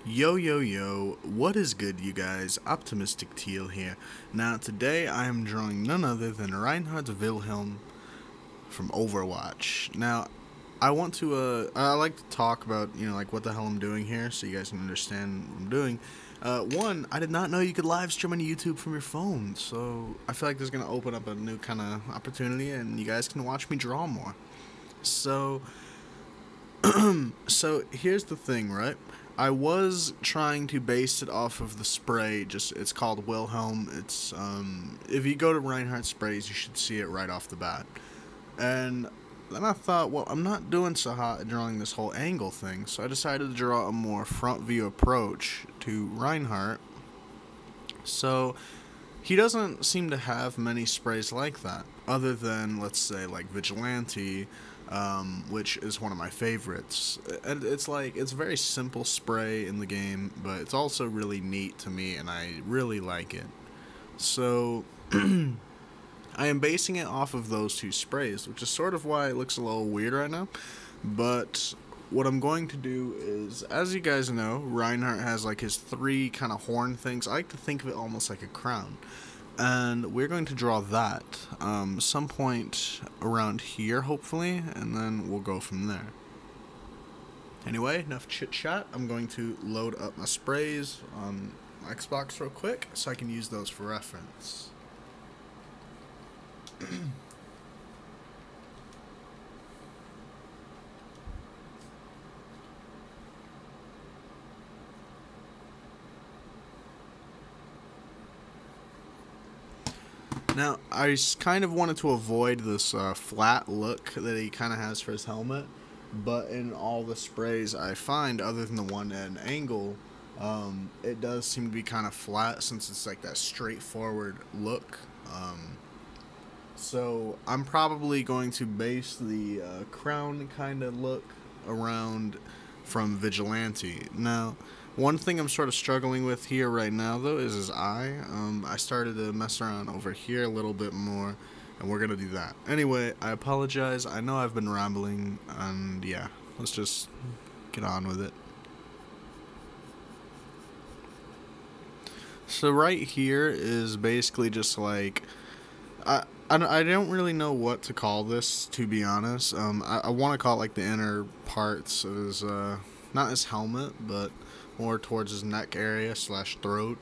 Yo yo yo, what is good you guys? Optimistic Teal here. Now today I am drawing none other than Reinhardt Wilhelm from Overwatch. Now I like to talk about, like what the hell I'm doing here so you guys can understand what I'm doing. One, I did not know you could live stream on YouTube from your phone, so I feel like this is going to open up a new kind of opportunity and you guys can watch me draw more. So, so here's the thing, right? I was trying to base it off of the spray. It's called Wilhelm. It's if you go to Reinhardt sprays, you should see it right off the bat. And then I thought, well, I'm not doing so hot at drawing this whole angle thing, so I decided to draw a more front view approach to Reinhardt. So he doesn't seem to have many sprays like that, other than, let's say, like Vigilante, which is one of my favorites. And it's a very simple spray in the game, but it's also really neat to me, and I really like it. So I am basing it off of those two sprays, which is sort of why it looks a little weird right now. But what I'm going to do is, as you guys know, Reinhardt has like his three kind of horn things. I like to think of it almost like a crown. And we're going to draw that some point around here, hopefully, and then we'll go from there. Anyway, enough chit-chat. I'm going to load up my sprays on my Xbox real quick so I can use those for reference. Now, I kind of wanted to avoid this flat look that he kind of has for his helmet, but in all the sprays I find, other than the one at an angle, it does seem to be kind of flat since it's like that straightforward look. So I'm probably going to base the crown kind of look around from Vigilante. Now, one thing I'm sort of struggling with here right now, though, is his eye. I started to mess around over here a little bit more, and we're going to do that. Anyway, I apologize. I know I've been rambling, and yeah, let's just get on with it. So right here is basically just like, I don't really know what to call this, to be honest. I want to call it like the inner parts of his, not his helmet, but more towards his neck area / throat.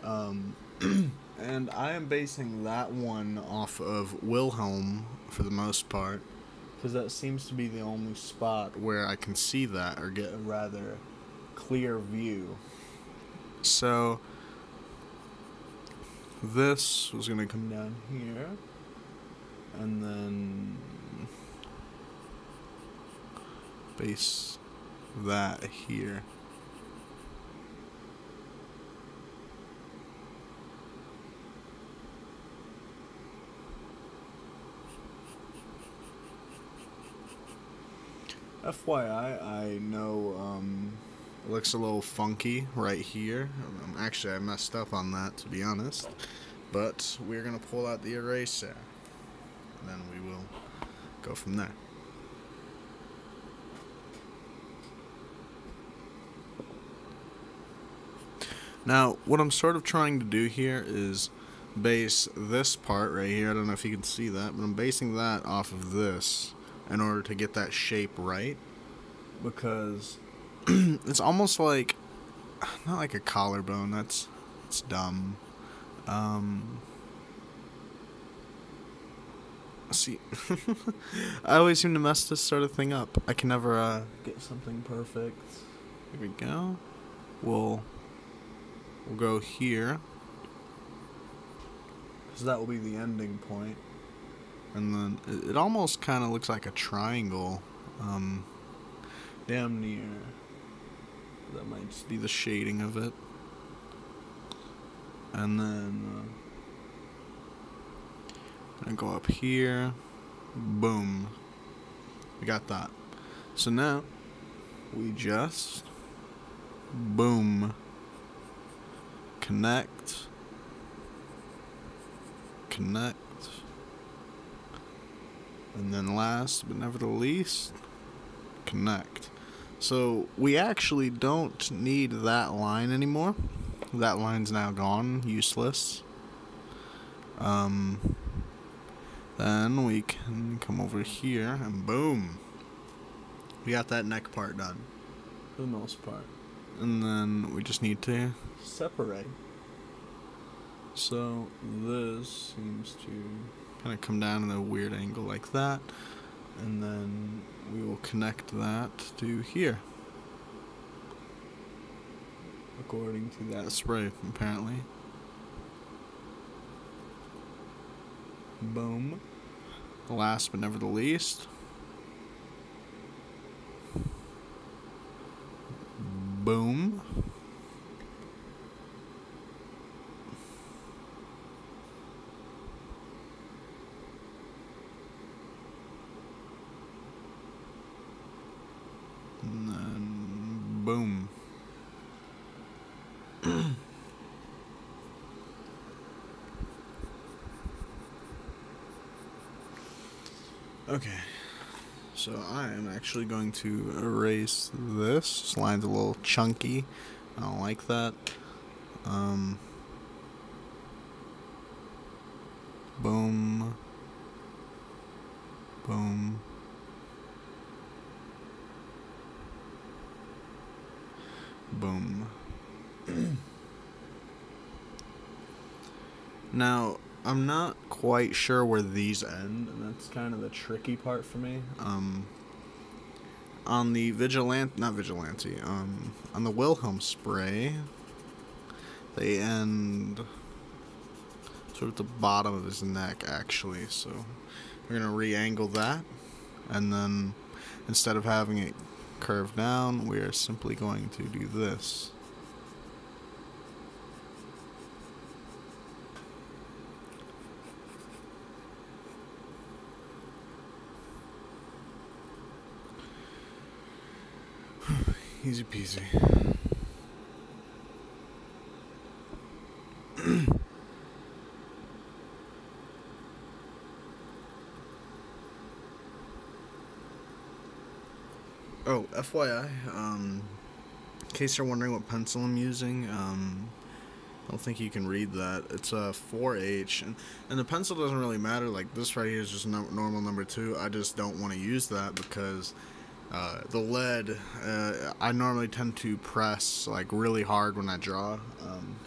And I am basing that one off of Wilhelm for the most part, because that seems to be the only spot where I can see that or get a rather clear view. So this was going to come down here, and then base that here. FYI, I know it looks a little funky right here. Actually, I messed up on that, to be honest. But we're going to pull out the eraser, and then we will go from there. Now, what I'm sort of trying to do here is base this part right here. I don't know if you can see that, but I'm basing that off of this in order to get that shape right, because it's almost like, not like a collarbone, it's dumb. See, I always seem to mess this sort of thing up. I can never get something perfect. Here we go. We'll go here, because that will be the ending point. And then it almost kind of looks like a triangle. Damn near. That might just be the shading of it. And then I go up here. Boom. We got that. So now we just boom. Connect. And then last but never the least, connect. So we actually don't need that line anymore. That line's now gone, useless. Then we can come over here and boom. We got that neck part done. For the most part. And then we just need to separate. So this seems to kind of come down in a weird angle like that. And then we will connect that to here. According to that spray, apparently. Boom. Last but never the least. Boom. And then boom. Okay, so I am actually going to erase this. This line's a little chunky. I don't like that. Boom. Boom. Boom. Now, I'm not quite sure where these end, and that's kind of the tricky part for me. On the on the Wilhelm spray, they end sort of at the bottom of his neck, actually. So we're gonna re-angle that, and then instead of having it curve down, we are simply going to do this. Easy peasy. Oh, FYI, in case you're wondering what pencil I'm using, I don't think you can read that. It's a 4H, and the pencil doesn't really matter. Like, this right here is just normal number 2. I just don't want to use that because the lead, I normally tend to press like really hard when I draw,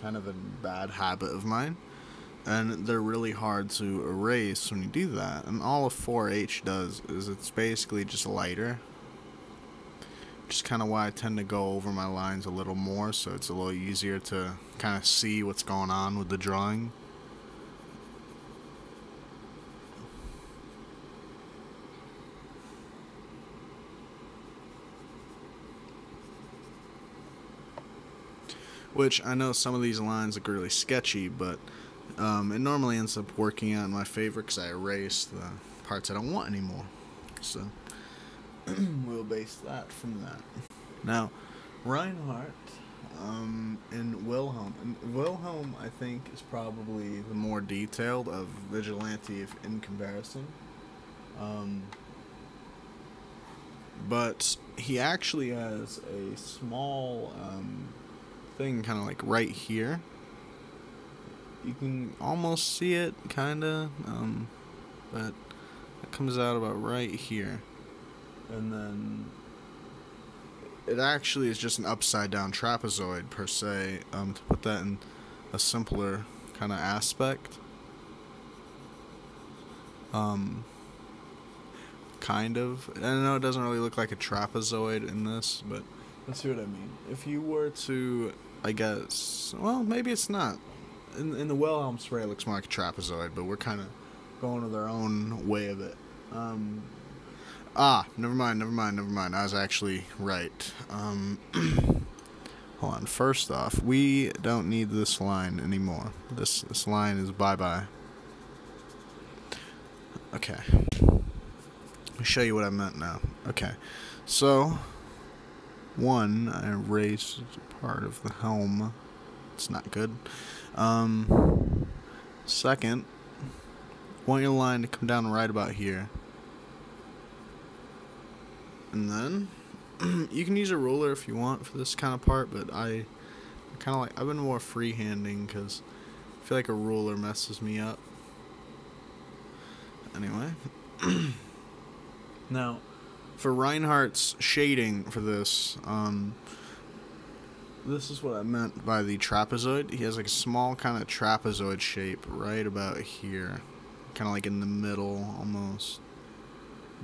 kind of a bad habit of mine, and they're really hard to erase when you do that. And all a 4H does is it's basically just lighter, which is kind of why I tend to go over my lines a little more, so it's a little easier to kind of see what's going on with the drawing. Which I know some of these lines look really sketchy, but it normally ends up working out in my favor because I erase the parts I don't want anymore. So we'll base that from that. Now, Reinhardt and Wilhelm. And Wilhelm, I think, is probably the more detailed of Vigilante in comparison. But he actually has a small thing kind of like right here. You can almost see it, kind of, but it comes out about right here. And then it actually is just an upside down trapezoid per se, to put that in a simpler kind of aspect. Kind of. I know it doesn't really look like a trapezoid in this, but let's see what I mean. If you were to, I guess, well, maybe it's not. In the Wilhelm spray, it looks more like a trapezoid, but we're kind of going with our own way of it. Never mind. I was actually right. Hold on. First off, we don't need this line anymore. This line is bye-bye. Okay. Let me show you what I meant now. Okay. So, one, I erased part of the helm. It's not good. Second, want your line to come down right about here. And then You can use a ruler if you want for this kind of part, but I've been more freehanding because I feel like a ruler messes me up. Anyway. Now, for Reinhardt's shading for this, this is what I meant by the trapezoid. He has like a small kind of trapezoid shape right about here. Kind of like in the middle almost.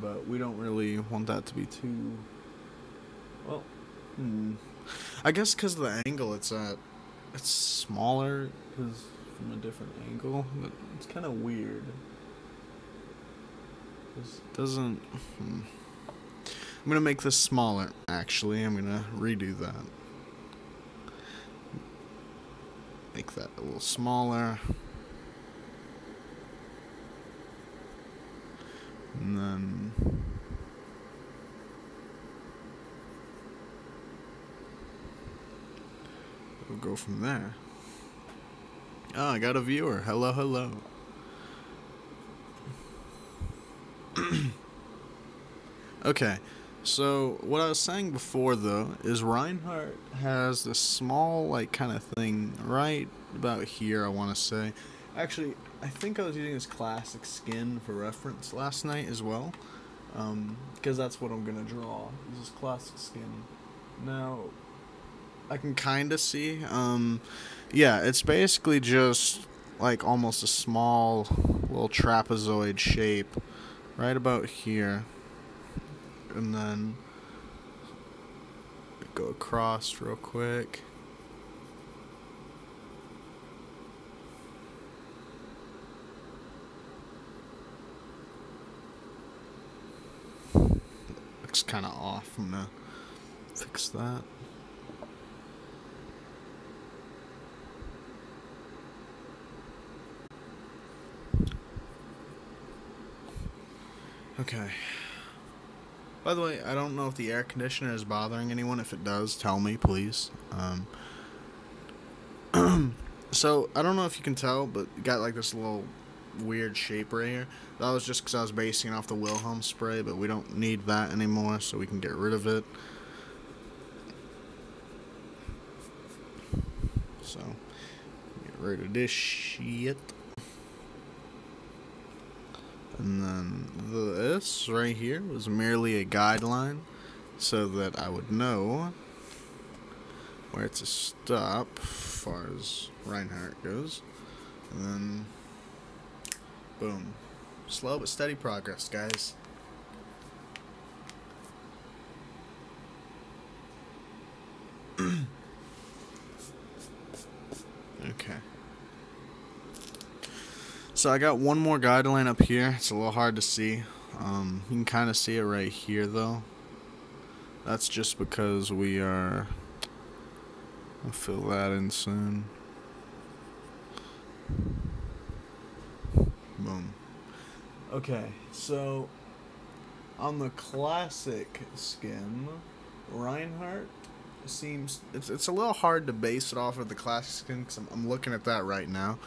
But we don't really want that to be too... Well, I guess because of the angle it's smaller because from a different angle. But it's kind of weird. This doesn't... I'm going to make this smaller, actually. I'm going to redo that. Make that a little smaller. And then... we'll go from there. Oh, I got a viewer. Hello, hello. Okay, so what I was saying before, though, is Reinhardt has this small, like, kind of thing right about here, I want to say. Actually, I think I was using his classic skin for reference last night as well, because that's what I'm going to draw, is his classic skin. Now, I can kind of see, yeah, it's basically just, like, almost a small little trapezoid shape right about here. And then go across real quick. Looks kind of off. I'm gonna fix that. Okay. By the way, I don't know if the air conditioner is bothering anyone. If it does, tell me, please. So, I don't know if you can tell, but it got like this little weird shape right here. That was just because I was basing it off the Wilhelm spray, but we don't need that anymore, so we can get rid of it. So, get rid of this shit. And then this right here was merely a guideline so that I would know where to stop as far as Reinhardt goes. And then, boom. Slow but steady progress, guys. Okay. So I got one more guideline up here. It's a little hard to see. You can kind of see it right here, though. That's just because we are... I'll fill that in soon. Boom. Okay, so on the classic skin, Reinhardt seems... It's a little hard to base it off of the classic skin, because I'm looking at that right now.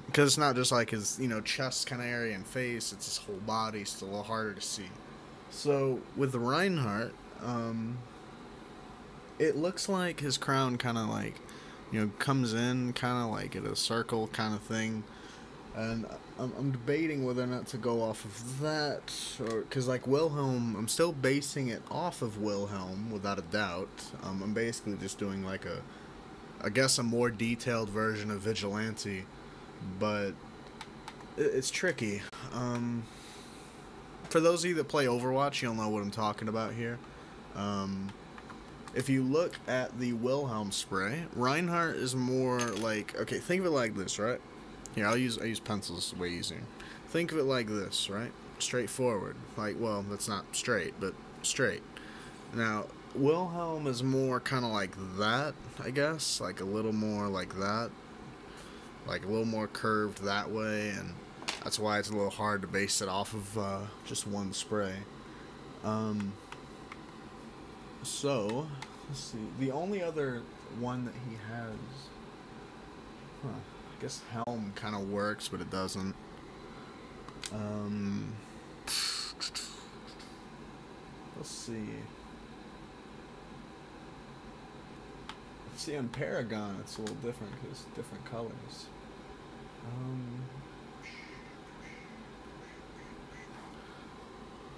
Because it's not just like his, chest kind of area and face, it's his whole body, so it's a little harder to see. So, with the Reinhardt, it looks like his crown kind of like, comes in kind of like at a circle kind of thing. And I'm debating whether or not to go off of that, or, because like Wilhelm, I'm still basing it off of Wilhelm, without a doubt. I'm basically just doing like I guess a more detailed version of Vigilante. But it's tricky. For those of you that play Overwatch, you'll know what I'm talking about here. If you look at the Wilhelm spray, Reinhardt is more like... Okay, think of it like this, right? Here, I use pencils, it's way easier. Think of it like this, right? Straightforward. Like, well, that's not straight, but straight. Now, Wilhelm is more kind of like that, I guess. Like, a little more like that. Like, a little more curved that way, and that's why it's a little hard to base it off of just one spray. So, let's see. The only other one that he has... I guess Helm kind of works, but it doesn't. Let's see. See, on Paragon, it's a little different because different colors.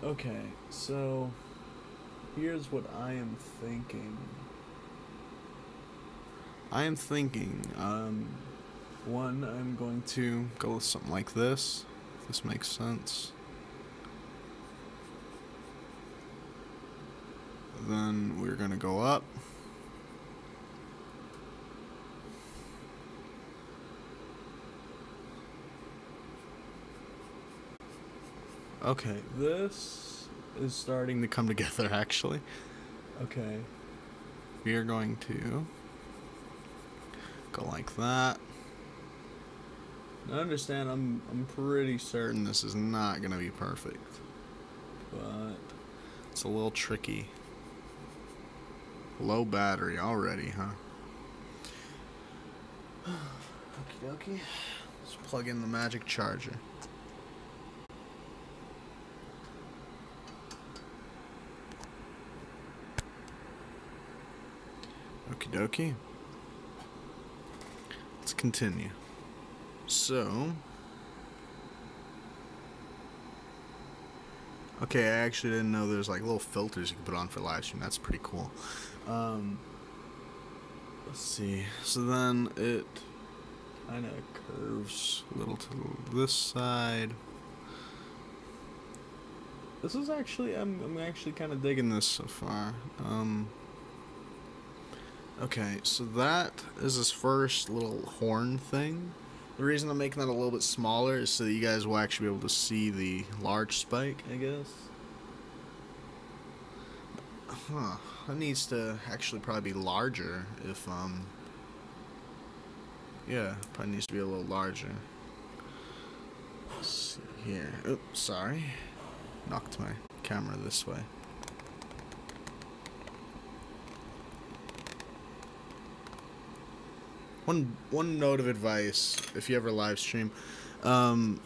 Okay, so here's what I am thinking. One, I'm going to go with something like this, if this makes sense. Then we're gonna go up. Okay, this is starting to come together, actually. Okay. We are going to go like that. I understand, I'm pretty certain this is not gonna be perfect. But it's a little tricky. Low battery already, huh? Okie dokie. Let's plug in the magic charger. Okie dokie. Let's continue. So, okay, I actually didn't know there's like little filters you can put on for live stream. That's pretty cool. Let's see. So then it kind of curves a little to this side. This is actually, I'm actually kind of digging this so far. Okay, so that is this first little horn thing. The reason I'm making that a little bit smaller is so that you guys will actually be able to see the large spike, I guess. Huh. That needs to actually probably be larger if, yeah, probably needs to be a little larger. Let's see here. Oops, sorry. Knocked my camera this way. One note of advice, if you ever live stream, have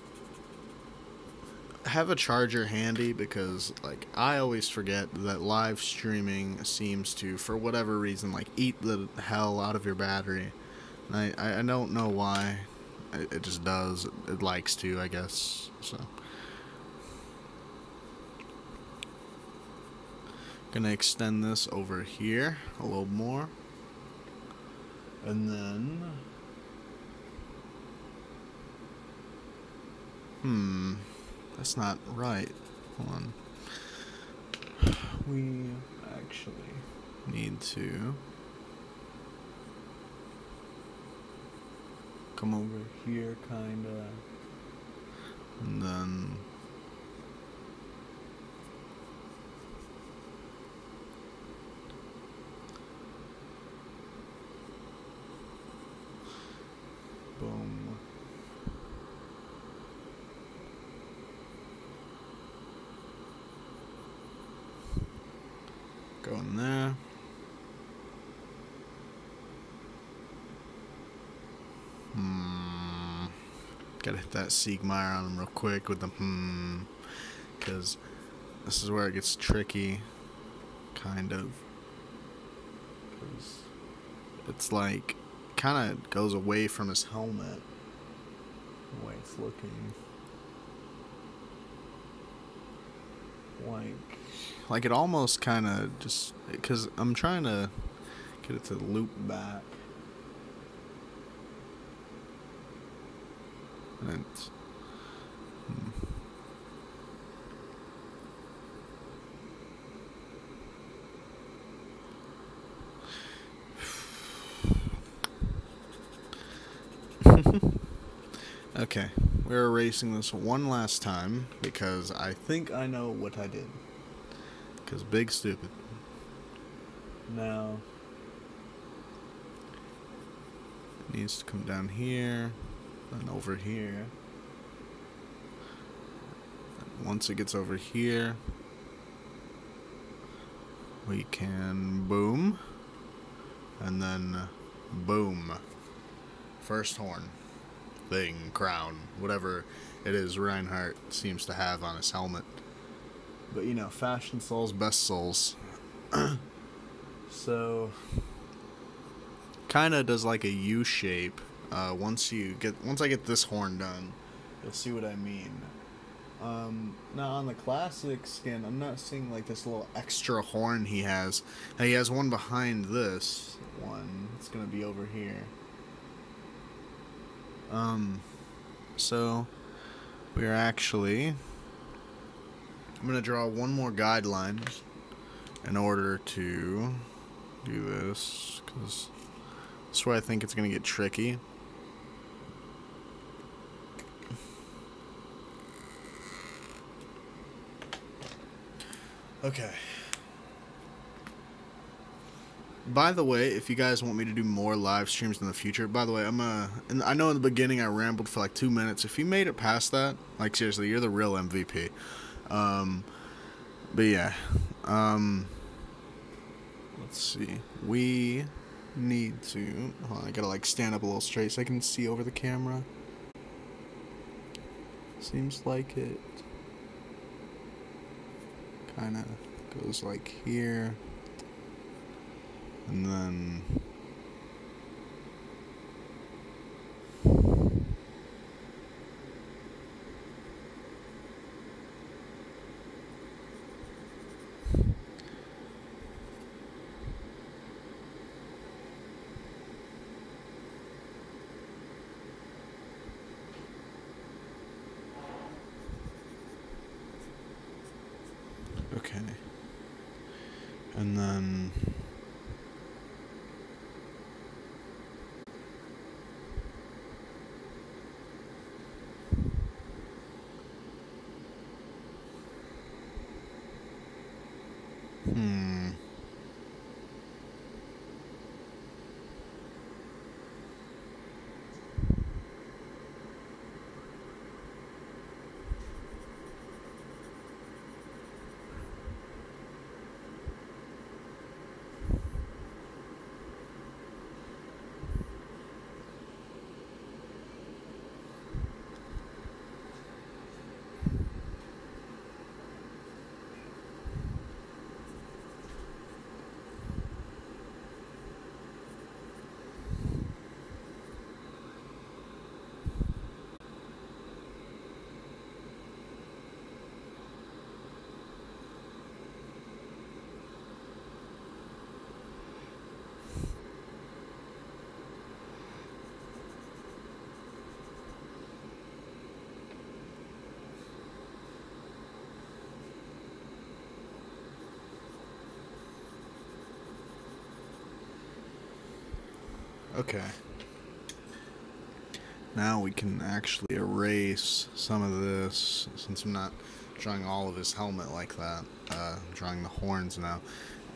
a charger handy, because like I always forget that live streaming seems to, for whatever reason, like eat the hell out of your battery. And I don't know why. It just does. It likes to, I guess. So gonna extend this over here a little more. And then, that's not right. Hold on. We actually need to come over here, kinda, and then boom. Go in there. Gotta hit that Siegmeyer on him real quick with the because this is where it gets tricky, kind of. 'Cause it's like, kind of goes away from his helmet, the way it's looking. Like it almost kind of just, because I'm trying to get it to loop back. And it's, okay, we're erasing this one last time because I think I know what I did. Because big stupid. Now, it needs to come down here and over here. And once it gets over here, we can boom, and then boom. First horn, thing, crown, whatever it is Reinhardt seems to have on his helmet. But you know, fashion souls, best souls. So kind of does like a U shape. Once I get this horn done, you'll see what I mean. Now on the classic skin, I'm not seeing like this little extra horn he has. Now, he has one behind this one. It's gonna be over here. So we're actually, I'm gonna draw one more guideline in order to do this, because that's where I think it's gonna get tricky. Okay. By the way, if you guys want me to do more live streams in the future, by the way, and I know in the beginning I rambled for like 2 minutes. If you made it past that, like seriously, you're the real MVP. But yeah, let's see. We need to, hold on, I gotta like stand up a little straight so I can see over the camera. Seems like it kind of goes like here, and then okay, and then okay. Now we can actually erase some of this, since I'm not drawing all of his helmet like that. I'm drawing the horns now.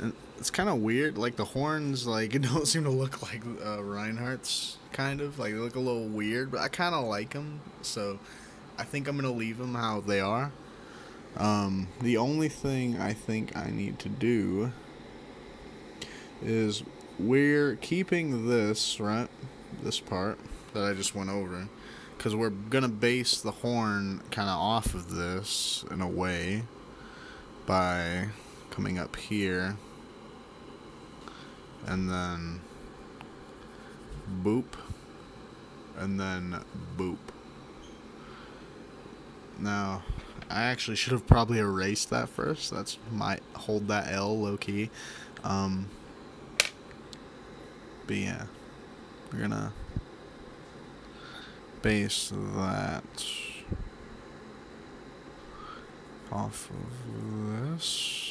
And it's kind of weird, like the horns, like, it don't seem to look like Reinhardt's, kind of. Like, they look a little weird, but I kind of like them, so I think I'm going to leave them how they are. The only thing I think I need to do is, we're keeping this, right? This part that I just went over, because we're gonna base the horn kind of off of this in a way by coming up here and then boop and then boop. Now I actually should have probably erased that first. That's might hold that L low key. But yeah, we're gonna base that off of this.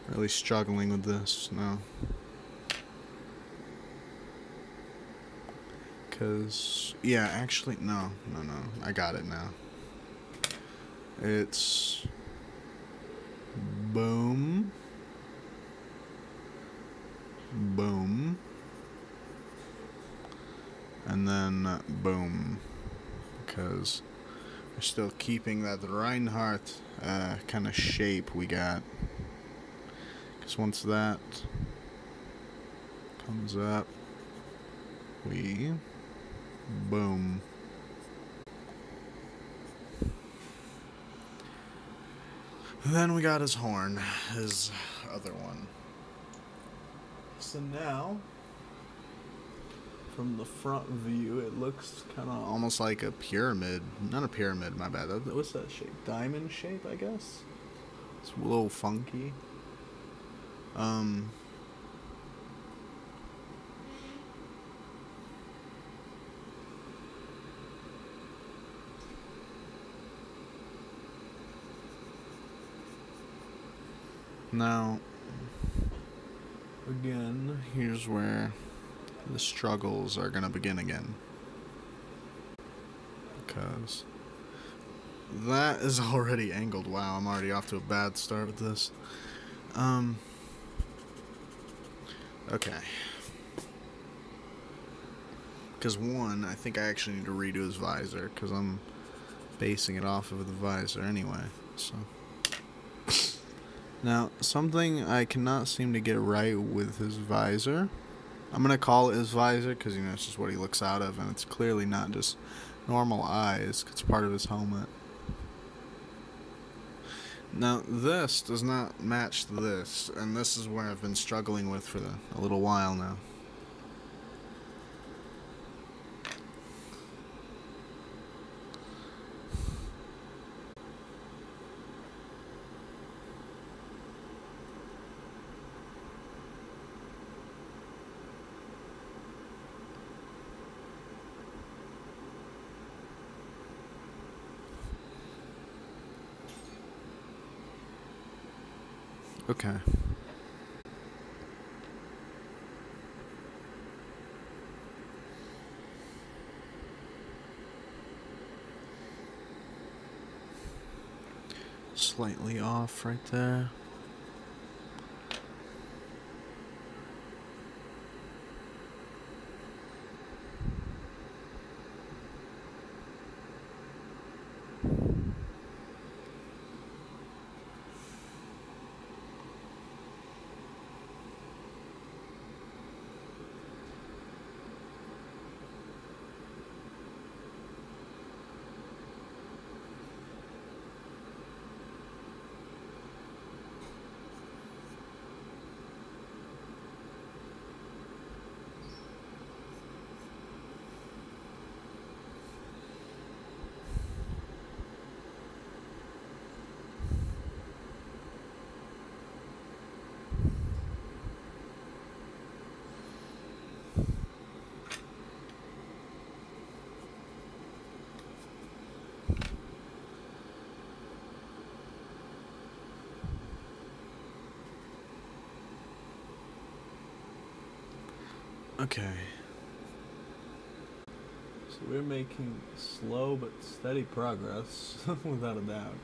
Really struggling with this now. Cause, yeah, actually, no, I got it now. It's boom, boom, and then boom, because We're still keeping that Reinhardt kind of shape we got. Because once that comes up, we boom. Then we got his horn, his other one. So now, from the front view, it looks kind of almost like a pyramid. Not a pyramid, my bad. What's that shape? Diamond shape, I guess? It's a little funky. Now, again, here's where the struggles are gonna begin again. Because that is already angled. Wow, I'm already off to a bad start with this. Okay. Because one, I think I actually need to redo his visor, because I'm basing it off of the visor anyway, so. Now, something I cannot seem to get right with his visor. I'm going to call it his visor because, you know, it's just what he looks out of, and it's clearly not just normal eyes. It's part of his helmet. Now, this does not match this, and this is where I've been struggling with for a little while now. Okay. Slightly off right there. Okay. So we're making slow but steady progress, without a doubt.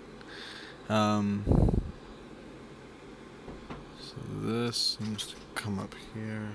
So this seems to come up here.